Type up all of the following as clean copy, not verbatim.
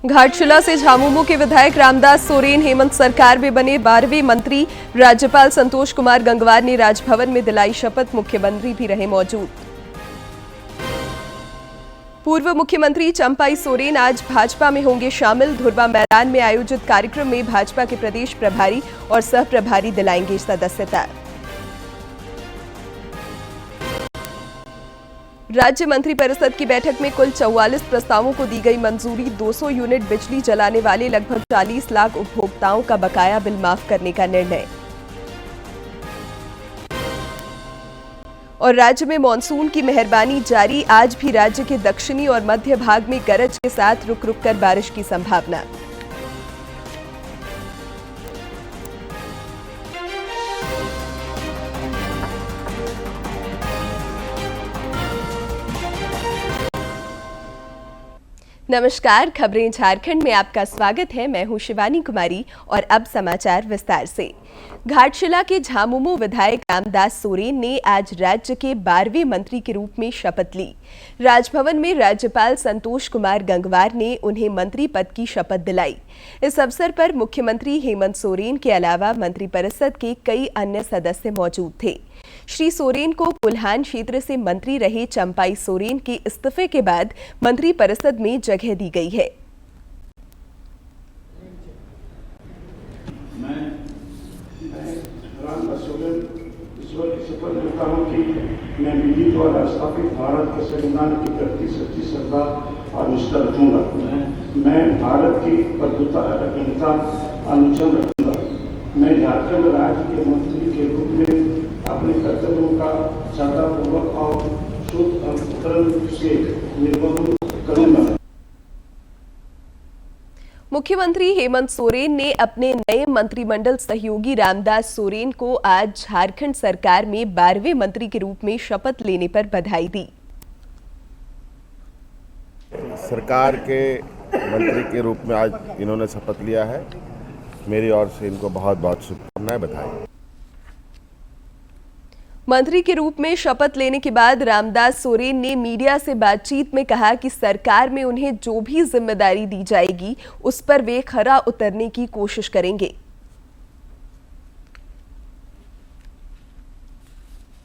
घाटशिला से झामुमो के विधायक रामदास सोरेन हेमंत सरकार में बने 12वें मंत्री। राज्यपाल संतोष कुमार गंगवार ने राजभवन में दिलाई शपथ, मुख्यमंत्री भी रहे मौजूद। पूर्व मुख्यमंत्री चंपाई सोरेन आज भाजपा में होंगे शामिल। धुर्वा मैदान में आयोजित कार्यक्रम में भाजपा के प्रदेश प्रभारी और सह प्रभारी दिलाएंगे सदस्यता। राज्य मंत्रिपरिषद की बैठक में कुल 44 प्रस्तावों को दी गई मंजूरी। 200 यूनिट बिजली जलाने वाले लगभग 40 लाख उपभोक्ताओं का बकाया बिल माफ करने का निर्णय। और राज्य में मानसून की मेहरबानी जारी। आज भी राज्य के दक्षिणी और मध्य भाग में गरज के साथ रुक रुक कर बारिश की संभावना। नमस्कार, खबरें झारखंड में आपका स्वागत है। मैं हूं शिवानी कुमारी और अब समाचार विस्तार से। घाटशिला के झामुमो विधायक रामदास सोरेन ने आज राज्य के 12वें मंत्री के रूप में शपथ ली। राजभवन में राज्यपाल संतोष कुमार गंगवार ने उन्हें मंत्री पद की शपथ दिलाई। इस अवसर पर मुख्यमंत्री हेमंत सोरेन के अलावा मंत्रिपरिषद के कई अन्य सदस्य मौजूद थे। श्री सोरेन को कोल्हान क्षेत्र से मंत्री रहे चंपाई सोरेन के इस्तीफे के बाद मंत्रिपरिषद में जगह दी गई है। मैं रामदास सोरेन ईश्वर की शपथ लेता हूं कि मैं विधि द्वारा स्थापित भारत के संविधान के प्रति सच्ची श्रद्धा और निष्ठा रखूंगा। मैं भारत की प्रभुता अखंडता अनुच्छेद रखूंगा। मैं झारखंड राज्य के मंत्री के रूप में अपने कर्तव्यों का श्रद्धापूर्वक और शुद्ध अंतःकरण से निर्वहन करूंगा। मुख्यमंत्री हेमंत सोरेन ने अपने नए मंत्रिमंडल सहयोगी रामदास सोरेन को आज झारखंड सरकार में 12वें मंत्री के रूप में शपथ लेने पर बधाई दी। सरकार के मंत्री के रूप में आज इन्होंने शपथ लिया है। मेरी ओर से इनको बहुत बहुत शुभकामनाएं, बधाई। मंत्री के रूप में शपथ लेने के बाद रामदास सोरेन ने मीडिया से बातचीत में कहा कि सरकार में उन्हें जो भी जिम्मेदारी दी जाएगी उस पर वे खरा उतरने की कोशिश करेंगे।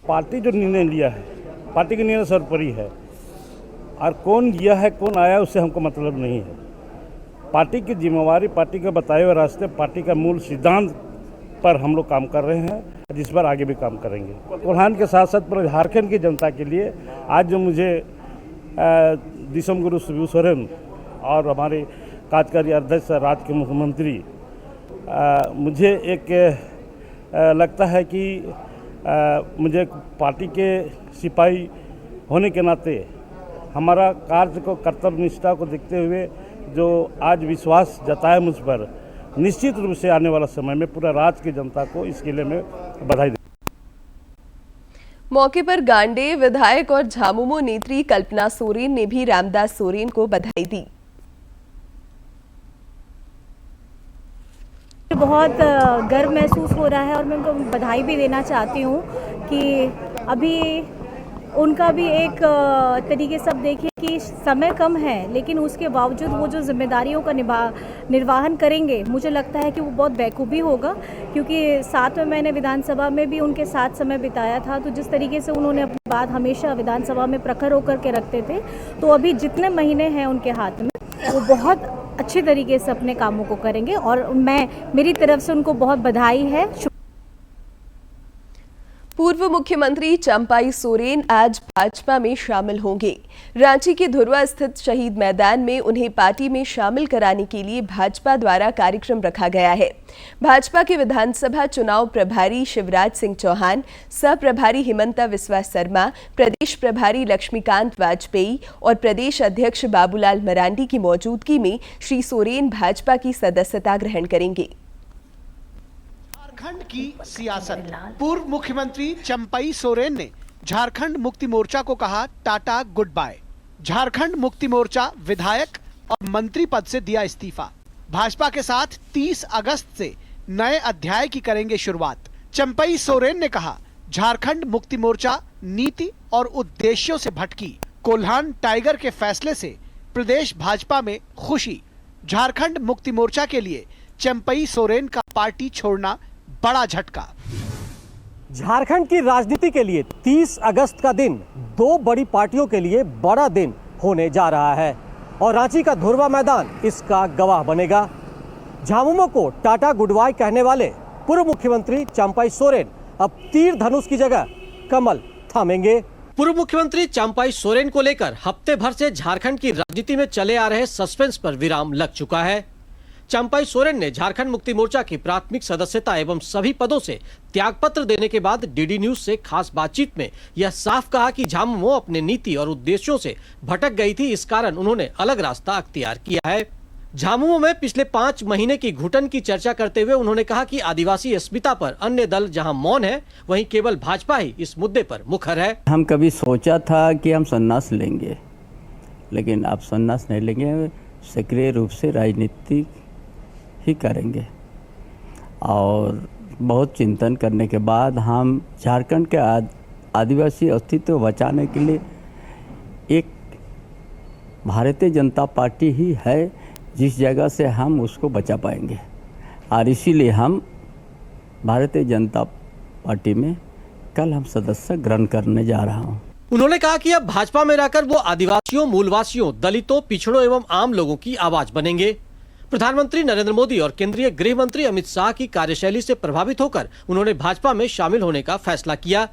पार्टी जो निर्णय लिया है, पार्टी का निर्णय सर्वोपरि है और कौन गया है कौन आया उससे हमको मतलब नहीं है। पार्टी की जिम्मेवारी, पार्टी के बताए हुए रास्ते, पार्टी का मूल सिद्धांत पर हम लोग काम कर रहे हैं, जिस पर आगे भी काम करेंगे। कोल्हान के साथ साथ पूरे झारखंड की जनता के लिए आज जो मुझे दिसम गुरु शिबू सोरेन और हमारे कार्यकारी अध्यक्ष राज्य के मुख्यमंत्री, मुझे एक लगता है कि मुझे पार्टी के सिपाही होने के नाते हमारा कार्य को, कर्तव्य निष्ठा को देखते हुए जो आज विश्वास जताया मुझ पर, निश्चित रूप से आने वाला समय में पूरा राज्य की जनता को इसके लिए मैं बधाई देता हूं। मौके पर गांडे विधायक और झामुमो नेत्री कल्पना सोरेन ने भी रामदास सोरेन को बधाई दी। बहुत गर्व महसूस हो रहा है और मैं उनको बधाई भी देना चाहती हूँ कि अभी उनका भी एक तरीके से अब देखिए कि समय कम है, लेकिन उसके बावजूद वो जो जिम्मेदारियों का निर्वाहन करेंगे, मुझे लगता है कि वो बहुत बेखूबी होगा। क्योंकि साथ में मैंने विधानसभा में भी उनके साथ समय बिताया था, तो जिस तरीके से उन्होंने अपनी बात हमेशा विधानसभा में प्रखर होकर के रखते थे, तो अभी जितने महीने हैं उनके हाथ में, वो बहुत अच्छे तरीके से अपने कामों को करेंगे और मेरी तरफ से उनको बहुत बधाई है। पूर्व मुख्यमंत्री चंपाई सोरेन आज भाजपा में शामिल होंगे। रांची के धुर्वा स्थित शहीद मैदान में उन्हें पार्टी में शामिल कराने के लिए भाजपा द्वारा कार्यक्रम रखा गया है। भाजपा के विधानसभा चुनाव प्रभारी शिवराज सिंह चौहान, सह प्रभारी हिमंता विश्वा शर्मा, प्रदेश प्रभारी लक्ष्मीकांत वाजपेयी और प्रदेश अध्यक्ष बाबूलाल मरांडी की मौजूदगी में श्री सोरेन भाजपा की सदस्यता ग्रहण करेंगे। झारखंड की सियासत। पूर्व मुख्यमंत्री चंपाई सोरेन ने झारखंड मुक्ति मोर्चा को कहा tata good bye. Jharkhand Mukti Morcha विधायक और मंत्री पद से दिया इस्तीफा। भाजपा के साथ 30 अगस्त से नए अध्याय की करेंगे शुरुआत। चंपाई सोरेन ने कहा झारखंड मुक्ति मोर्चा नीति और उद्देश्यों से भटकी। कोल्हान टाइगर के फैसले से प्रदेश भाजपा में खुशी। झारखंड मुक्ति मोर्चा के लिए चंपई सोरेन का पार्टी छोड़ना बड़ा झटका। झारखंड की राजनीति के लिए 30 अगस्त का दिन दो बड़ी पार्टियों के लिए बड़ा दिन होने जा रहा है और रांची का धुरवा मैदान इसका गवाह बनेगा। झामुमो को टाटा गुड बाय कहने वाले पूर्व मुख्यमंत्री चंपई सोरेन अब तीर धनुष की जगह कमल थामेंगे। पूर्व मुख्यमंत्री चंपई सोरेन को लेकर हफ्ते भर से झारखंड की राजनीति में चले आ रहे सस्पेंस पर विराम लग चुका है। चंपई सोरेन ने झारखंड मुक्ति मोर्चा की प्राथमिक सदस्यता एवं सभी पदों से त्यागपत्र देने के बाद डीडी न्यूज से खास बातचीत में यह साफ कहा कि झामुमो अपने नीति और उद्देश्यों से भटक गई थी, इस कारण उन्होंने अलग रास्ता अख्तियार किया है। झामुमो में पिछले 5 महीने की घुटन की चर्चा करते हुए उन्होंने कहा कि आदिवासी अस्मिता पर अन्य दल जहां मौन है, वहीं केवल भाजपा ही इस मुद्दे पर मुखर है। हम कभी सोचा था कि हम संन्यास लेंगे, लेकिन अब संन्यास नहीं लेंगे, सक्रिय रूप से राजनीति ही करेंगे। और बहुत चिंतन करने के बाद हम झारखंड के आदिवासी अस्तित्व बचाने के लिए एक भारतीय जनता पार्टी ही है जिस जगह से हम उसको बचा पाएंगे, और इसीलिए हम भारतीय जनता पार्टी में कल हम सदस्य ग्रहण करने जा रहा हूँ। उन्होंने कहा कि अब भाजपा में रहकर वो आदिवासियों, मूलवासियों, दलितों, पिछड़ों एवं आम लोगों की आवाज बनेंगे। प्रधानमंत्री नरेंद्र मोदी और केंद्रीय गृह मंत्री अमित शाह की कार्यशैली से प्रभावित होकर उन्होंने भाजपा में शामिल होने का फैसला किया।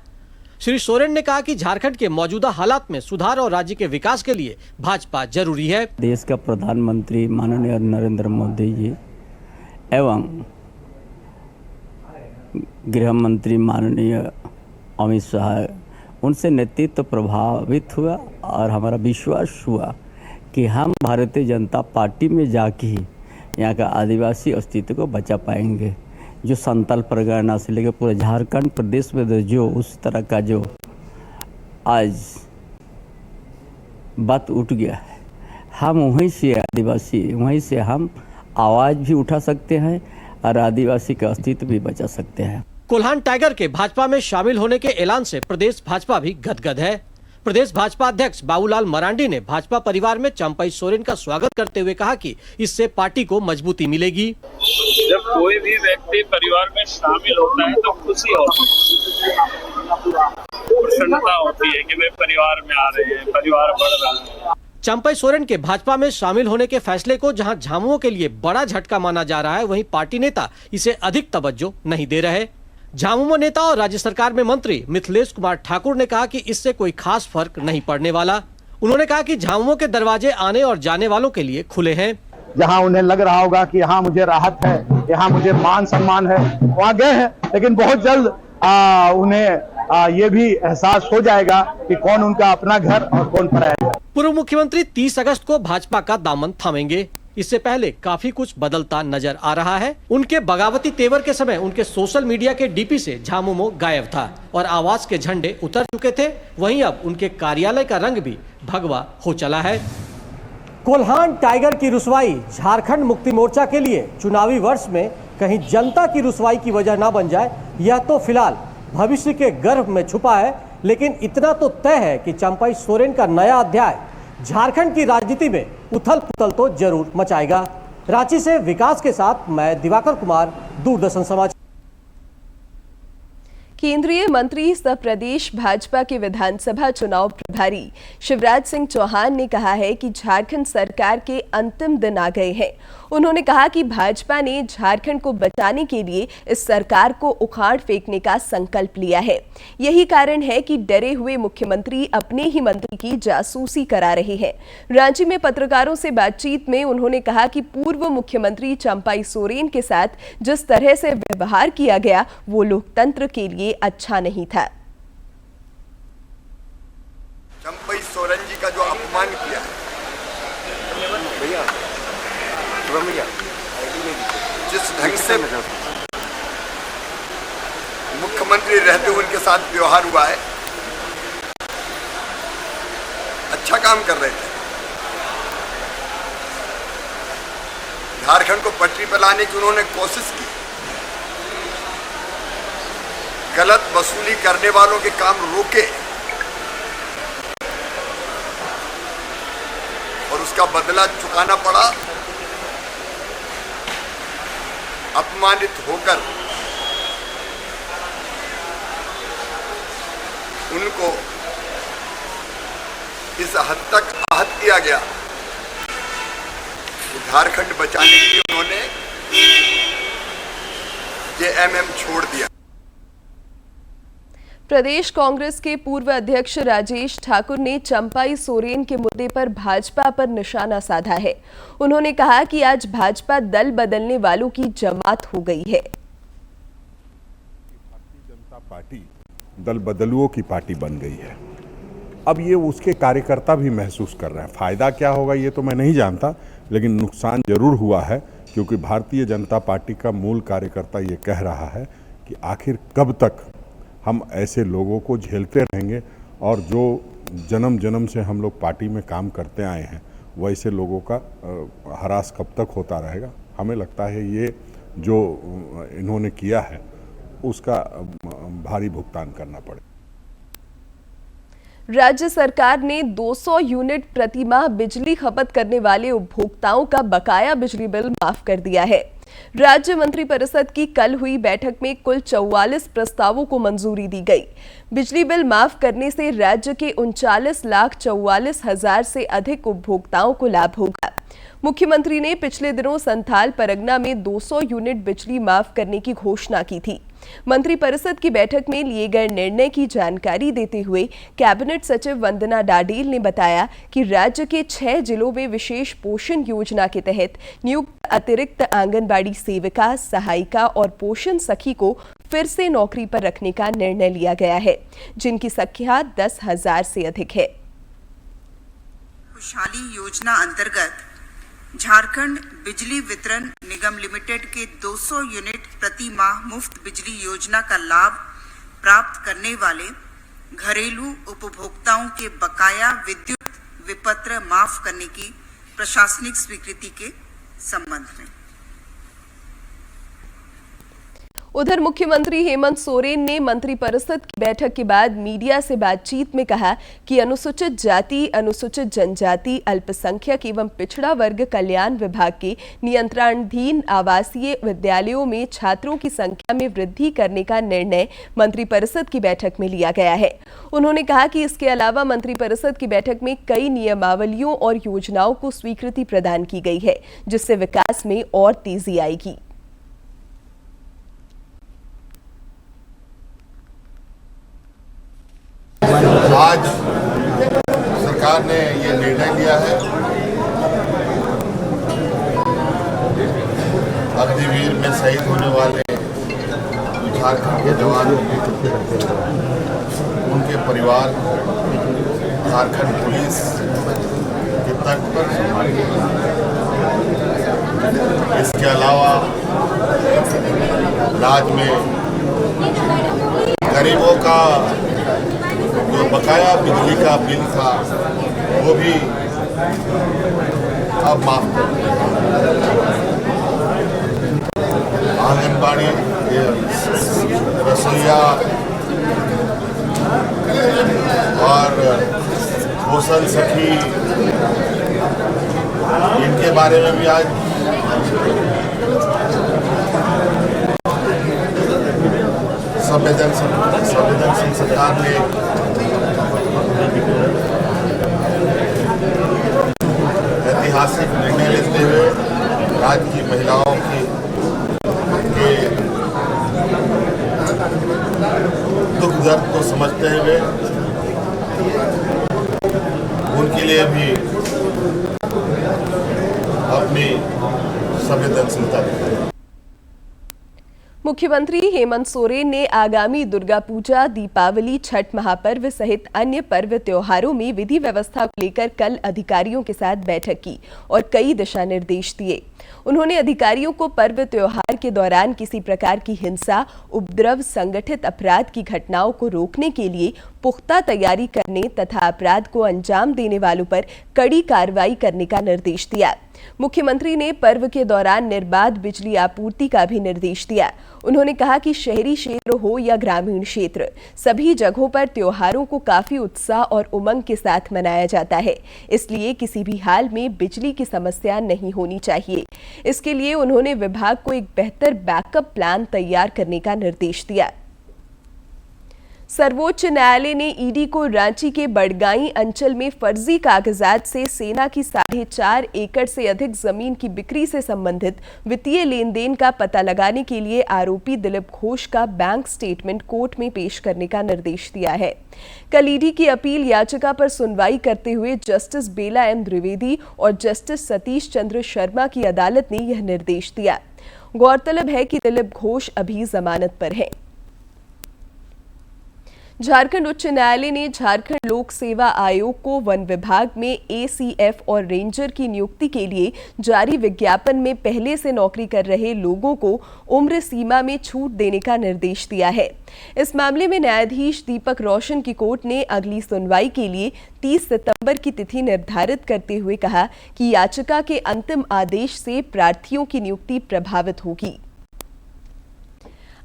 श्री सोरेन ने कहा कि झारखंड के मौजूदा हालात में सुधार और राज्य के विकास के लिए भाजपा जरूरी है। देश का प्रधानमंत्री माननीय नरेंद्र मोदी जी एवं गृह मंत्री माननीय अमित शाह, उनसे नेतृत्व प्रभावित हुआ और हमारा विश्वास हुआ कि हम भारतीय जनता पार्टी में जाके ही यहाँ का आदिवासी अस्तित्व को बचा पाएंगे। जो संताल परगना से लेकर पूरे झारखंड प्रदेश में जो उस तरह का जो आज बात उठ गया है, हम वहीं से आदिवासी, वहीं से हम आवाज़ भी उठा सकते हैं और आदिवासी का अस्तित्व भी बचा सकते हैं। कोल्हान टाइगर के भाजपा में शामिल होने के ऐलान से प्रदेश भाजपा भी गदगद है। प्रदेश भाजपा अध्यक्ष बाबूलाल मरांडी ने भाजपा परिवार में चंपई सोरेन का स्वागत करते हुए कहा कि इससे पार्टी को मजबूती मिलेगी। जब कोई भी व्यक्ति परिवार में शामिल होता है तो खुशी होती है, प्रसन्नता होती है कि वे परिवार में आ रहे हैं, परिवार बढ़ रहा है। चंपई सोरेन के भाजपा में शामिल होने के फैसले को जहां झामुमो के लिए बड़ा झटका माना जा रहा है, वहीं पार्टी नेता इसे अधिक तवज्जो नहीं दे रहे। झामुमो नेता और राज्य सरकार में मंत्री मिथिलेश कुमार ठाकुर ने कहा कि इससे कोई खास फर्क नहीं पड़ने वाला। उन्होंने कहा कि झामुमो के दरवाजे आने और जाने वालों के लिए खुले हैं। जहां उन्हें लग रहा होगा कि यहाँ मुझे राहत है, यहाँ मुझे मान सम्मान है, वहाँ गए हैं, लेकिन बहुत जल्द उन्हें ये भी एहसास हो जाएगा कि कौन उनका अपना घर और कौन पराया घर। पूर्व मुख्यमंत्री 30 अगस्त को भाजपा का दामन थामेंगे। इससे पहले काफी कुछ बदलता नजर आ रहा है। उनके बगावती तेवर के समय उनके सोशल मीडिया के डीपी से झामुमो गायब था और आवाज के झंडे उतर चुके थे। वहीं अब उनके कार्यालय का रंग भी भगवा हो चला है। कोल्हान टाइगर की रुसवाई झारखंड मुक्ति मोर्चा के लिए चुनावी वर्ष में कहीं जनता की रुसवाई की वजह न बन जाए, यह तो फिलहाल भविष्य के गर्भ में छुपा है। लेकिन इतना तो तय है कि चंपई सोरेन का नया अध्याय झारखंड की राजनीति में उथल पुथल तो जरूर मचाएगा। रांची से विकास के साथ मैं दिवाकर कुमार, दूरदर्शन समाचार। केंद्रीय मंत्री सह प्रदेश भाजपा के विधानसभा चुनाव प्रभारी शिवराज सिंह चौहान ने कहा है कि झारखंड सरकार के अंतिम दिन आ गए हैं। उन्होंने कहा कि भाजपा ने झारखंड को बचाने के लिए इस सरकार को उखाड़ फेंकने का संकल्प लिया है। यही कारण है कि डरे हुए मुख्यमंत्री अपने ही मंत्री की जासूसी करा रहे हैं। रांची में पत्रकारों से बातचीत में उन्होंने कहा कि पूर्व मुख्यमंत्री चंपई सोरेन के साथ जिस तरह से व्यवहार किया गया वो लोकतंत्र के लिए अच्छा नहीं था। चंपई सोरेन जी का जो अपमान किया भैया, जिस ढंग से मुख्यमंत्री रहते हुए उनके साथ व्यवहार हुआ है, अच्छा काम कर रहे थे। झारखंड को पटरी पर लाने की उन्होंने कोशिश की। गलत वसूली करने वालों के काम रोके और उसका बदला चुकाना पड़ा। अपमानित होकर उनको इस हद तक आहत किया गया, झारखंड बचाने के लिए उन्होंने जेएमएम छोड़ दिया। प्रदेश कांग्रेस के पूर्व अध्यक्ष राजेश ठाकुर ने चंपाई सोरेन के मुद्दे पर भाजपा पर निशाना साधा है। उन्होंने कहा कि आज भाजपा दल बदलने वालों की जमात हो गई है। भारतीय जनता पार्टी दल बदलुओं की पार्टी बन गई है। अब ये उसके कार्यकर्ता भी महसूस कर रहे हैं। फायदा क्या होगा ये तो मैं नहीं जानता, लेकिन नुकसान जरूर हुआ है, क्योंकि भारतीय जनता पार्टी का मूल कार्यकर्ता ये कह रहा है कि आखिर कब तक हम ऐसे लोगों को झेलते रहेंगे, और जो जन्म जन्म से हम लोग पार्टी में काम करते आए हैं वैसे लोगों का हरास कब तक होता रहेगा। हमें लगता है ये जो इन्होंने किया है उसका भारी भुगतान करना पड़ेगा। राज्य सरकार ने 200 यूनिट प्रति माह बिजली खपत करने वाले उपभोक्ताओं का बकाया बिजली बिल माफ कर दिया है। राज्य मंत्रिपरिषद की कल हुई बैठक में कुल 44 प्रस्तावों को मंजूरी दी गई। बिजली बिल माफ करने से राज्य के 39,44,000 से अधिक उपभोक्ताओं को लाभ होगा। मुख्यमंत्री ने पिछले दिनों संथाल परगना में 200 यूनिट बिजली माफ करने की घोषणा की थी। मंत्रिपरिषद की बैठक में लिए गए निर्णय की जानकारी देते हुए कैबिनेट सचिव वंदना डाडील ने बताया कि राज्य के 6 जिलों में विशेष पोषण योजना के तहत नियुक्त अतिरिक्त आंगनबाड़ी सेविका, सहायिका और पोषण सखी को फिर से नौकरी पर रखने का निर्णय लिया गया है, जिनकी संख्या 10,000 से अधिक है। खुशहाली योजना अंतर्गत झारखंड बिजली वितरण निगम लिमिटेड के 200 यूनिट प्रति माह मुफ्त बिजली योजना का लाभ प्राप्त करने वाले घरेलू उपभोक्ताओं के बकाया विद्युत विपत्र माफ करने की प्रशासनिक स्वीकृति के संबंध में। उधर मुख्यमंत्री हेमंत सोरेन ने मंत्रिपरिषद की बैठक के बाद मीडिया से बातचीत में कहा कि अनुसूचित जाति, अनुसूचित जनजाति, अल्पसंख्यक एवं पिछड़ा वर्ग कल्याण विभाग के नियंत्रणाधीन आवासीय विद्यालयों में छात्रों की संख्या में वृद्धि करने का निर्णय मंत्रिपरिषद की बैठक में लिया गया है। उन्होंने कहा कि इसके अलावा मंत्रिपरिषद की बैठक में कई नियमावलियों और योजनाओं को स्वीकृति प्रदान की गई है, जिससे विकास में और तेजी आएगी। आज सरकार ने ये निर्णय लिया है अग्निवीर में शहीद होने वाले झारखंड के जवानों उनके परिवार झारखंड पुलिस के तर्क पर इसके अलावा राज्य में गरीबों का जो बकाया बिजली का बिल था वो भी अब माफ कर आंगनबाड़ी रसोईया और पोषण सखी इनके बारे में भी आज संवेदनशील सरकार ने ऐतिहासिक निर्णय लेते हुए राज्य की महिलाओं के दुख दर्द को समझते हुए उनके लिए भी अपनी संवेदनशीलता दिखाई। मुख्यमंत्री हेमंत सोरेन ने आगामी दुर्गा पूजा, दीपावली, छठ महापर्व सहित अन्य पर्व त्योहारों में विधि व्यवस्था को लेकर कल अधिकारियों के साथ बैठक की और कई दिशा निर्देश दिए। उन्होंने अधिकारियों को पर्व त्योहार के दौरान किसी प्रकार की हिंसा, उपद्रव, संगठित अपराध की घटनाओं को रोकने के लिए पुख्ता तैयारी करने तथा अपराध को अंजाम देने वालों पर कड़ी कार्रवाई करने का निर्देश दिया। मुख्यमंत्री ने पर्व के दौरान निर्बाध बिजली आपूर्ति का भी निर्देश दिया। उन्होंने कहा कि शहरी क्षेत्र हो या ग्रामीण क्षेत्र, सभी जगहों पर त्योहारों को काफी उत्साह और उमंग के साथ मनाया जाता है, इसलिए किसी भी हाल में बिजली की समस्या नहीं होनी चाहिए। इसके लिए उन्होंने विभाग को एक बेहतर बैकअप प्लान तैयार करने का निर्देश दिया। सर्वोच्च न्यायालय ने ईडी को रांची के बड़गाई अंचल में फर्जी कागजात से सेना की 4.5 एकड़ से अधिक जमीन की बिक्री से संबंधित वित्तीय लेन देन का पता लगाने के लिए आरोपी दिलीप घोष का बैंक स्टेटमेंट कोर्ट में पेश करने का निर्देश दिया है। कल ईडी की अपील याचिका पर सुनवाई करते हुए जस्टिस बेला एम द्विवेदी और जस्टिस सतीश चंद्र शर्मा की अदालत ने यह निर्देश दिया। गौरतलब है कि दिलीप घोष अभी जमानत पर है। झारखंड उच्च न्यायालय ने झारखंड लोक सेवा आयोग को वन विभाग में एसीएफ और रेंजर की नियुक्ति के लिए जारी विज्ञापन में पहले से नौकरी कर रहे लोगों को उम्र सीमा में छूट देने का निर्देश दिया है। इस मामले में न्यायाधीश दीपक रोशन की कोर्ट ने अगली सुनवाई के लिए 30 सितंबर की तिथि निर्धारित करते हुए कहा कि याचिका के अंतिम आदेश से प्रार्थियों की नियुक्ति प्रभावित होगी।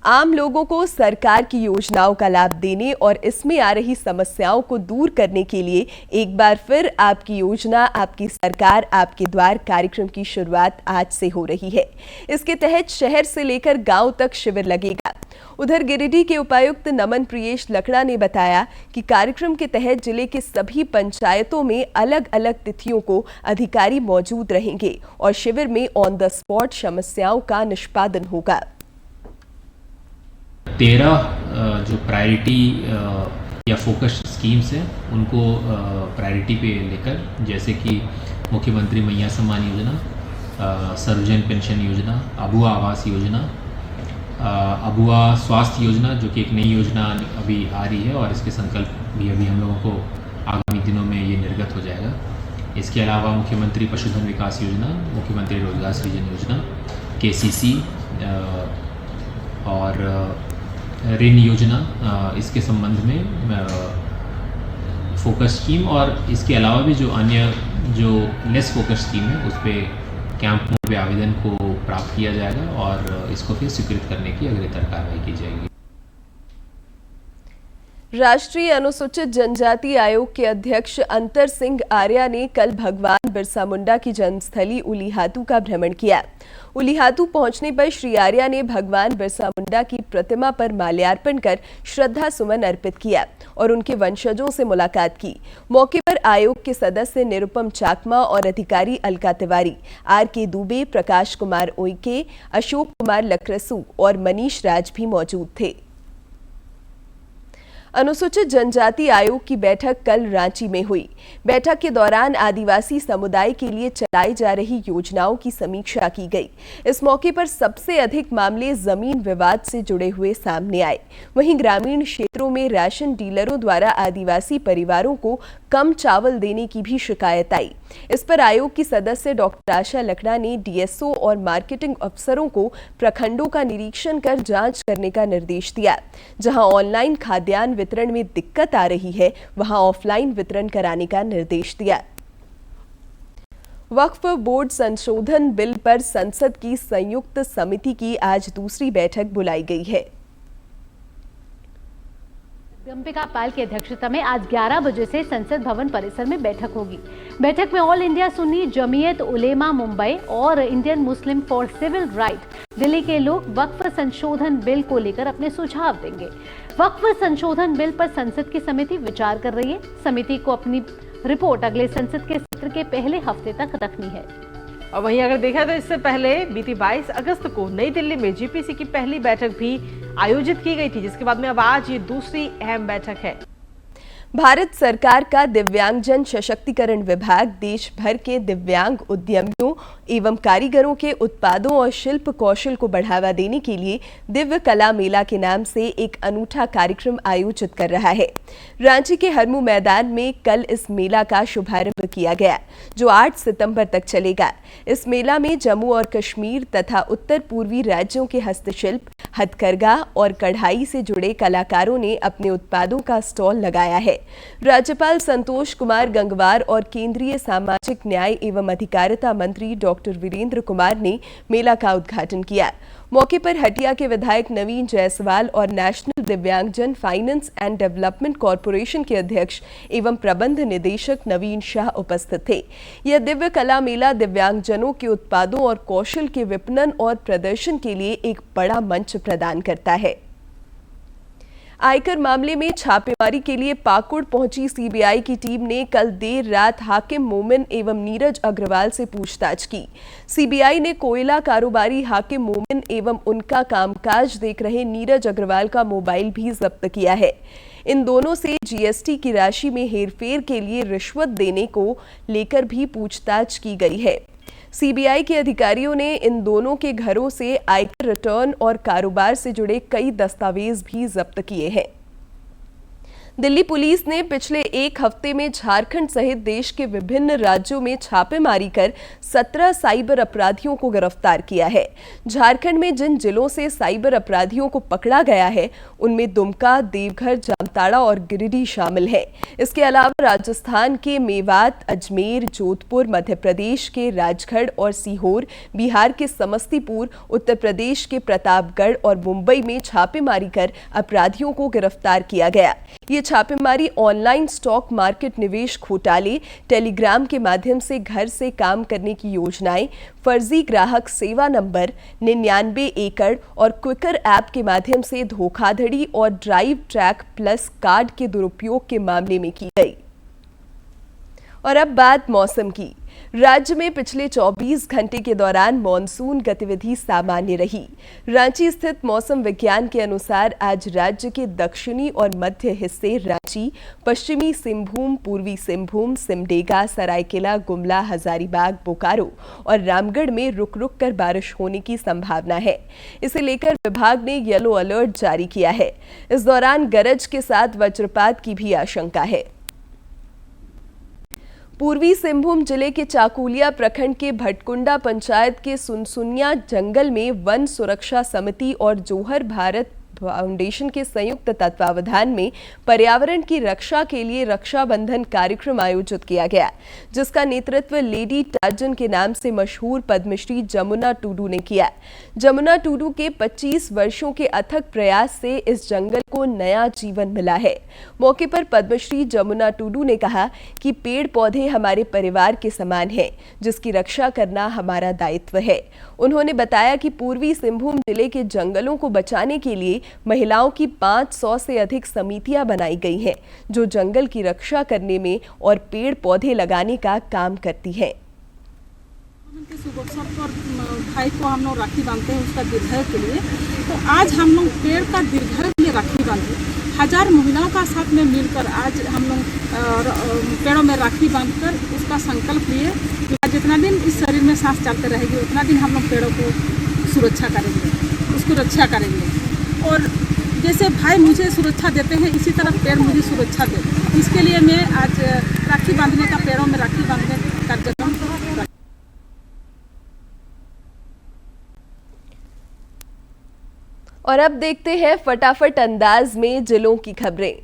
आम लोगों को सरकार की योजनाओं का लाभ देने और इसमें आ रही समस्याओं को दूर करने के लिए एक बार फिर आपकी योजना आपकी सरकार आपके द्वार कार्यक्रम की शुरुआत आज से हो रही है। इसके तहत शहर से लेकर गांव तक शिविर लगेगा। उधर गिरिडीह के उपायुक्त नमन प्रियेश लकड़ा ने बताया कि कार्यक्रम के तहत जिले के सभी पंचायतों में अलग अलग तिथियों को अधिकारी मौजूद रहेंगे और शिविर में ऑन द स्पॉट समस्याओं का निष्पादन होगा। 13 जो प्रायोरिटी या फोकस स्कीम्स हैं उनको प्रायोरिटी पे लेकर, जैसे कि मुख्यमंत्री मैया सम्मान योजना, सर्वजन पेंशन योजना, अबुआ आवास योजना, अबुआ स्वास्थ्य योजना जो कि एक नई योजना अभी आ रही है और इसके संकल्प भी अभी हम लोगों को आगामी दिनों में ये निर्गत हो जाएगा। इसके अलावा मुख्यमंत्री पशुधन विकास योजना, मुख्यमंत्री रोजगार सृजन योजना, केसीसी और ऋण योजना, इसके संबंध में फोकस स्कीम और इसके अलावा भी जो अन्य जो लेस फोकस स्कीम है उस पर कैंप मोड पे आवेदन को प्राप्त किया जाएगा और इसको फिर स्वीकृत करने की अग्रतर कार्रवाई की जाएगी। राष्ट्रीय अनुसूचित जनजाति आयोग के अध्यक्ष अंतर सिंह आर्या ने कल भगवान बिरसा मुंडा की जन्मस्थली उलीहातू का भ्रमण किया। उलीहातू पहुंचने पर श्री आर्या ने भगवान बिरसा मुंडा की प्रतिमा पर माल्यार्पण कर श्रद्धा सुमन अर्पित किया और उनके वंशजों से मुलाकात की। मौके पर आयोग के सदस्य निरुपम चाकमा और अधिकारी अलका तिवारी, आर.के. दुबे, प्रकाश कुमार उइके, अशोक कुमार लक्रसू और मनीष राज भी मौजूद थे। अनुसूचित जनजाति आयोग की बैठक कल रांची में हुई। बैठक के दौरान आदिवासी समुदाय के लिए चलाई जा रही योजनाओं की समीक्षा की गई। इस मौके पर सबसे अधिक मामले जमीन विवाद से जुड़े हुए सामने आए। वहीं ग्रामीण क्षेत्रों में राशन डीलरों द्वारा आदिवासी परिवारों को कम चावल देने की भी शिकायत आई। इस पर आयोग की सदस्य डॉक्टर आशा लकड़ा ने डीएसओ और मार्केटिंग अफसरों को प्रखंडों का निरीक्षण कर जांच करने का निर्देश दिया। जहां ऑनलाइन खाद्यान्न वितरण में दिक्कत आ रही है, वहां ऑफलाइन वितरण कराने का निर्देश दिया। वक्फ बोर्ड संशोधन बिल पर संसद की संयुक्त समिति की आज दूसरी बैठक बुलाई गई है। जगदम्बिका पाल की अध्यक्षता में आज 11 बजे से संसद भवन परिसर में बैठक होगी। बैठक में ऑल इंडिया सुन्नी जमीयत उलेमा मुंबई और Indian Muslim for civil right Delhi के लोग वक्फ संशोधन बिल को लेकर अपने सुझाव देंगे। वक्फ संशोधन बिल पर संसद की समिति विचार कर रही है। समिति को अपनी रिपोर्ट अगले संसद के सत्र के पहले हफ्ते तक रखनी है। और वहीं अगर देखा तो इससे पहले बीती 22 अगस्त को नई दिल्ली में जीपीसी की पहली बैठक भी आयोजित की गई थी, जिसके बाद में अब आज ये दूसरी अहम बैठक है। भारत सरकार का दिव्यांगजन सशक्तिकरण विभाग देश भर के दिव्यांग उद्यमियों एवं कारीगरों के उत्पादों और शिल्प कौशल को बढ़ावा देने के लिए दिव्य कला मेला के नाम से एक अनूठा कार्यक्रम आयोजित कर रहा है। रांची के हरमू मैदान में कल इस मेला का शुभारंभ किया गया, जो 8 सितंबर तक चलेगा। इस मेला में जम्मू और कश्मीर तथा उत्तर पूर्वी राज्यों के हस्तशिल्प, हथकरघा और कढ़ाई से जुड़े कलाकारों ने अपने उत्पादों का स्टॉल लगाया है। राज्यपाल संतोष कुमार गंगवार और केंद्रीय सामाजिक न्याय एवं अधिकारिता मंत्री डॉक्टर वीरेंद्र कुमार ने मेला का उद्घाटन किया। मौके पर हटिया के विधायक नवीन जायसवाल और नेशनल दिव्यांगजन फाइनेंस एंड डेवलपमेंट कॉरपोरेशन के अध्यक्ष एवं प्रबंध निदेशक नवीन शाह उपस्थित थे। यह दिव्य कला मेला दिव्यांगजनों के उत्पादों और कौशल के विपणन और प्रदर्शन के लिए एक बड़ा मंच प्रदान करता है। आयकर मामले में छापेमारी के लिए पाकुड़ पहुंची सीबीआई की टीम ने कल देर रात हाकिम मोमिन एवं नीरज अग्रवाल से पूछताछ की। सीबीआई ने कोयला कारोबारी हाकिम मोमिन एवं उनका कामकाज देख रहे नीरज अग्रवाल का मोबाइल भी जब्त किया है। इन दोनों से जीएसटी की राशि में हेरफेर के लिए रिश्वत देने को लेकर भी पूछताछ की गई है। सीबीआई के अधिकारियों ने इन दोनों के घरों से आयकर रिटर्न और कारोबार से जुड़े कई दस्तावेज भी जब्त किए हैं। दिल्ली पुलिस ने पिछले एक हफ्ते में झारखंड सहित देश के विभिन्न राज्यों में छापेमारी कर 17 साइबर अपराधियों को गिरफ्तार किया है। झारखंड में जिन जिलों से साइबर अपराधियों को पकड़ा गया है उनमें दुमका, देवघर, जामताड़ा और गिरिडीह शामिल है। इसके अलावा राजस्थान के मेवात, अजमेर, जोधपुर, मध्य प्रदेश के राजगढ़ और सीहोर, बिहार के समस्तीपुर, उत्तर प्रदेश के प्रतापगढ़ और मुंबई में छापेमारी कर अपराधियों को गिरफ्तार किया गया। ये छापेमारी ऑनलाइन स्टॉक मार्केट निवेश घोटाले, टेलीग्राम के माध्यम से घर से काम करने की योजनाएं, फर्जी ग्राहक सेवा नंबर, 99 एकड़ और क्विकर ऐप के माध्यम से धोखाधड़ी और ड्राइव ट्रैक प्लस कार्ड के दुरुपयोग के मामले में की गई। और अब बात मौसम की। राज्य में पिछले 24 घंटे के दौरान मानसून गतिविधि सामान्य रही। रांची स्थित मौसम विज्ञान के अनुसार आज राज्य के दक्षिणी और मध्य हिस्से रांची, पश्चिमी सिंहभूम, पूर्वी सिंहभूम, सिमडेगा, सरायकेला, गुमला, हजारीबाग, बोकारो और रामगढ़ में रुक रुक कर बारिश होने की संभावना है। इसे लेकर विभाग ने येलो अलर्ट जारी किया है। इस दौरान गरज के साथ वज्रपात की भी आशंका है। पूर्वी सिंहभूम जिले के चाकुलिया प्रखंड के भटकुंडा पंचायत के सुनसुनिया जंगल में वन सुरक्षा समिति और जोहर भारत फाउंडेशन के संयुक्त तत्वावधान में पर्यावरण की रक्षा के लिए रक्षाबंधन कार्यक्रम आयोजित किया गया, जिसका नेतृत्व लेडी टार्जन के नाम से मशहूर पद्मश्री जमुना टुडू ने किया। जमुना टुडू के 25 वर्षों के अथक प्रयास से इस जंगल को नया जीवन मिला है। मौके पर पद्मश्री जमुना टुडू ने कहा कि पेड़ पौधे हमारे परिवार के समान हैं, जिसकी रक्षा करना हमारा दायित्व है। उन्होंने बताया कि पूर्वी सिंहभूम जिले के जंगलों को बचाने के लिए महिलाओं की 500 से अधिक समितियां बनाई गई हैं, जो जंगल की रक्षा करने में और पेड़ पौधे लगाने का काम करती हैं। शुभ अवसर पर भाई को हम लोग राखी बांधते हैं उसका दीर्घायु के लिए। तो आज हम लोग पेड़ का दीर्घायु के लिए राखी बांधे, 1000 महिलाओं का साथ में मिलकर आज हम लोग पेड़ों में राखी बांधकर उसका संकल्प लिए कि जितना दिन इस शरीर में सांस चलते रहेगी उतना दिन हम लोग पेड़ों को सुरक्षा करेंगे, उसकी रक्षा करेंगे। और जैसे भाई मुझे सुरक्षा देते हैं इसी तरह पेड़ मुझे सुरक्षा देते हैं। इसके लिए मैं आज राखी बांधने का, पेड़ों में राखी बांधने का कार्यक्रम। और अब देखते हैं फटाफट अंदाज में जिलों की खबरें।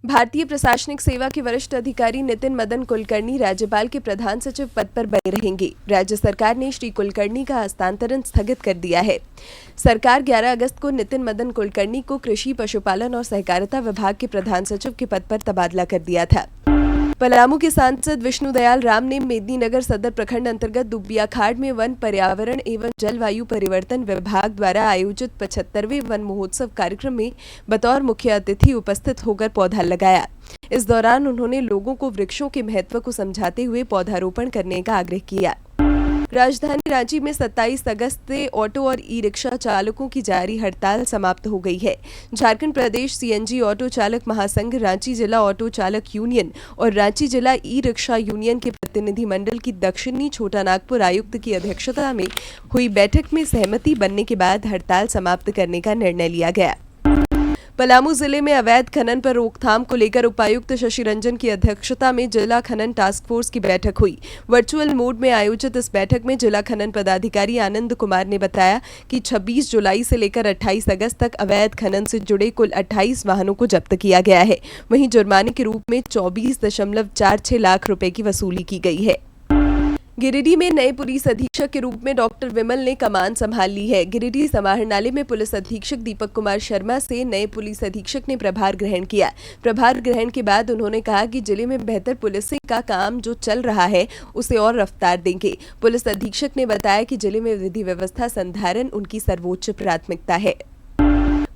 भारतीय प्रशासनिक सेवा के वरिष्ठ अधिकारी नितिन मदन कुलकर्णी राज्यपाल के प्रधान सचिव पद पर बने रहेंगे। राज्य सरकार ने श्री कुलकर्णी का हस्तांतरण स्थगित कर दिया है। सरकार 11 अगस्त को नितिन मदन कुलकर्णी को कृषि, पशुपालन और सहकारिता विभाग के प्रधान सचिव के पद पर तबादला कर दिया था। पलामू के सांसद विष्णु दयाल राम ने मेदिनीनगर सदर प्रखंड अंतर्गत दुबियाखाड़ में वन, पर्यावरण एवं जलवायु परिवर्तन विभाग द्वारा आयोजित 75वें वन महोत्सव कार्यक्रम में बतौर मुख्य अतिथि उपस्थित होकर पौधा लगाया। इस दौरान उन्होंने लोगों को वृक्षों के महत्व को समझाते हुए पौधारोपण करने का आग्रह किया। राजधानी रांची में 27 अगस्त से ऑटो और ई रिक्शा चालकों की जारी हड़ताल समाप्त हो गई है। झारखंड प्रदेश सीएनजी ऑटो चालक महासंघ, रांची जिला ऑटो चालक यूनियन और रांची जिला ई रिक्शा यूनियन के प्रतिनिधिमंडल की दक्षिणी छोटा नागपुर आयुक्त की अध्यक्षता में हुई बैठक में सहमति बनने के बाद हड़ताल समाप्त करने का निर्णय लिया गया। पलामू जिले में अवैध खनन पर रोकथाम को लेकर उपायुक्त शशि रंजन की अध्यक्षता में जिला खनन टास्क फोर्स की बैठक हुई। वर्चुअल मोड में आयोजित इस बैठक में जिला खनन पदाधिकारी आनंद कुमार ने बताया कि 26 जुलाई से लेकर 28 अगस्त तक अवैध खनन से जुड़े कुल 28 वाहनों को जब्त किया गया है। वहीं जुर्माने के रूप में 24.46 लाख रुपए की वसूली की गई है। गिरिडीह में नए पुलिस अधीक्षक के रूप में डॉक्टर विमल ने कमान संभाल ली है। गिरिडीह समाहरणालय में पुलिस अधीक्षक दीपक कुमार शर्मा से नए पुलिस अधीक्षक ने प्रभार ग्रहण किया। प्रभार ग्रहण के बाद उन्होंने कहा कि जिले में बेहतर पुलिसिंग का काम जो चल रहा है उसे और रफ्तार देंगे। पुलिस अधीक्षक ने बताया कि जिले में विधि व्यवस्था संधारण उनकी सर्वोच्च प्राथमिकता है।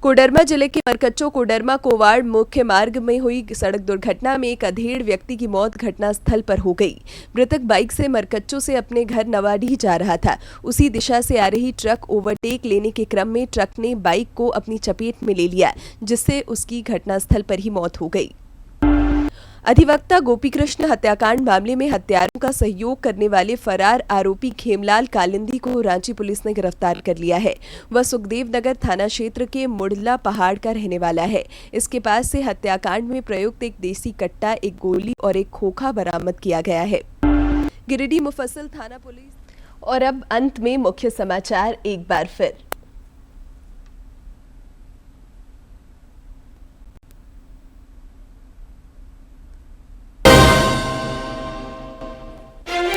कोडरमा जिले के मरकच्चो कोडरमा कोवाड़ मुख्य मार्ग में हुई सड़क दुर्घटना में एक अधेड़ व्यक्ति की मौत घटनास्थल पर हो गई। मृतक बाइक से मरकच्चो से अपने घर नवाडीह जा रहा था। उसी दिशा से आ रही ट्रक ओवरटेक लेने के क्रम में ट्रक ने बाइक को अपनी चपेट में ले लिया, जिससे उसकी घटनास्थल पर ही मौत हो गई। अधिवक्ता गोपीकृष्ण हत्याकांड मामले में हत्यारों का सहयोग करने वाले फरार आरोपी खेमलाल कालिंदी को रांची पुलिस ने गिरफ्तार कर लिया है। वह सुखदेव नगर थाना क्षेत्र के मुड़ला पहाड़ का रहने वाला है। इसके पास से हत्याकांड में प्रयुक्त एक देसी कट्टा, एक गोली और एक खोखा बरामद किया गया है। गिरिडीह मुफस्सिल थाना पुलिस। और अब अंत में मुख्य समाचार एक बार फिर।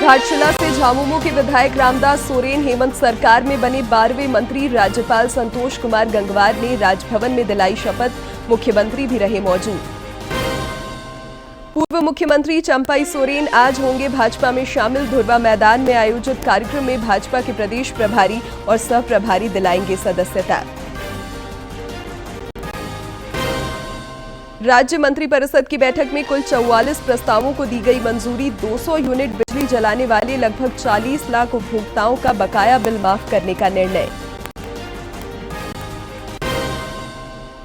घाटशिला से झामुमो के विधायक रामदास सोरेन हेमंत सरकार में बने 12वें मंत्री राज्यपाल संतोष कुमार गंगवार ने राजभवन में दिलाई शपथ। मुख्यमंत्री भी रहे मौजूद। पूर्व मुख्यमंत्री चंपाई सोरेन आज होंगे भाजपा में शामिल। धुर्वा मैदान में आयोजित कार्यक्रम में भाजपा के प्रदेश प्रभारी और सह प्रभारी दिलाएंगे सदस्यता। राज्य मंत्रिपरिषद की बैठक में कुल 44 प्रस्तावों को दी गई मंजूरी। 200 यूनिट बिजली जलाने वाले लगभग 40 लाख उपभोक्ताओं का बकाया बिल माफ करने का निर्णय।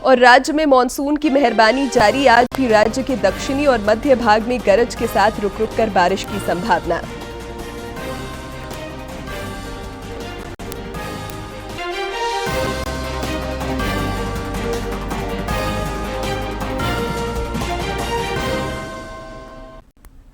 और राज्य में मानसून की मेहरबानी जारी। आज भी राज्य के दक्षिणी और मध्य भाग में गरज के साथ रुक रुक कर बारिश की संभावना।